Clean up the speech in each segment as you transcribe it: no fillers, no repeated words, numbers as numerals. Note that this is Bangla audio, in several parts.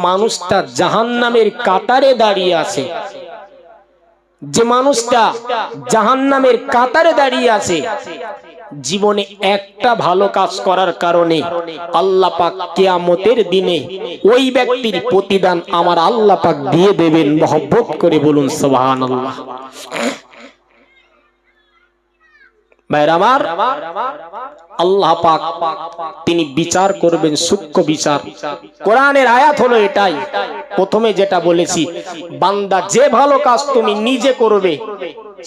মানুষটা জাহান্নামের কাতারে দাঁড়িয়ে আছে, যে মানুষটা জাহান্নামের কাতারে দাঁড়িয়ে আছে, জীবনে একটা ভালো কাজ করার কারণে আল্লাহ পাক কিয়ামতের দিনে ওই ব্যক্তির প্রতিদান আমার আল্লাহ পাক দিয়ে দেবেন। মহব্বত করে বলুন সুবহানাল্লাহ। ভাইরা আমার, আল্লাহ পাক তিনি বিচার করবেন, সূক্ষ্ম বিচার। কোরআনের আয়াত হলো এটাই। প্রথমে যেটা বলেছি, বান্দা যে ভালো কাজ তুমি নিজে করবে,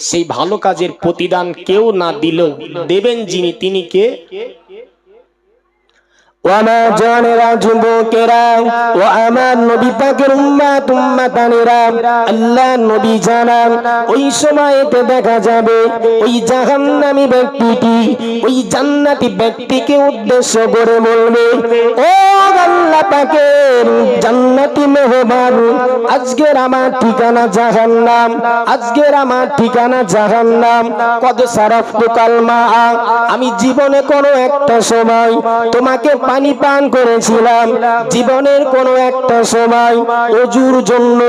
সেই ভালো কাজের প্রতিদান কেউ না দিলেও দেবেন যিনি, তিনি কে? ওয়ামা জানেরা যুবকেরা ও আমার নবী পাকের উম্মত উম্মতানেরা, আল্লাহ নবী জানান ওই সময়তে দেখা যাবে ওই জাহান্নামী ব্যক্তিটি ওই জান্নাতি ব্যক্তিকে উদ্দেশ্য করে বলবে, ও আল্লাহ পাকের জান্নাতি মেহমান, আজকের আমার ঠিকানা জাহান্নাম, আজকের আমার ঠিকানা জাহান্নাম। কদ সারাফতু কালমা, আমি জীবনে কোনো একটা সময় তোমাকে পানি পান করেছিলাম, জীবনের কোন একটা সময় ওযুর জন্য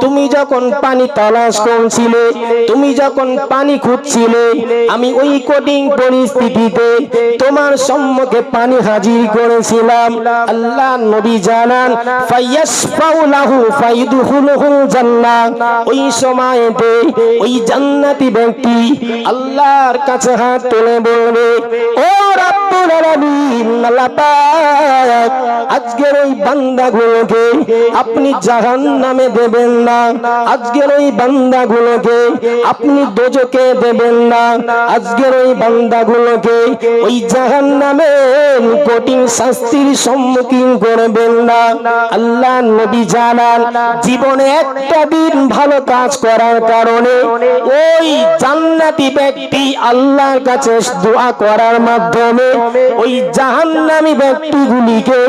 তুমি যখন পানি তালাশ করছিলে, তুমি যখন পানি খুঁজছিলে, আমি ওই কঠিন পরিস্থিতিতে তোমার সম্মুখে পানি হাজির করেছিলাম। আল্লাহ নবী জানান ফায়াশফাউ লাহু ফায়দখুলুল জান্নাহ, ওই সময়তে ওই জান্নাতি ব্যক্তি আল্লাহর কাছে হাত তুলে বলবে, ও রব্বুল আলামিন, আল্লাহ পাক আজকের ওই বান্দাগুলোকে আপনি জাহান্নামে দেবেন না, আজকের ওই বান্দাগুলোকে আপনি দোজখে দেবেন না, আজকের ওই বান্দাগুলোকে ওই জাহান্নামের কঠিন শাস্তির সম্মুখীন করবেন না। আল্লাহ নবী জানান জীবনে একটা দিন ভালো কাজ করার কারণে ওই জান্নাতি ব্যক্তি আল্লাহর কাছে দোয়া করার মাধ্যমে ওই জাহান্নামী ব্যক্তিগুলিকে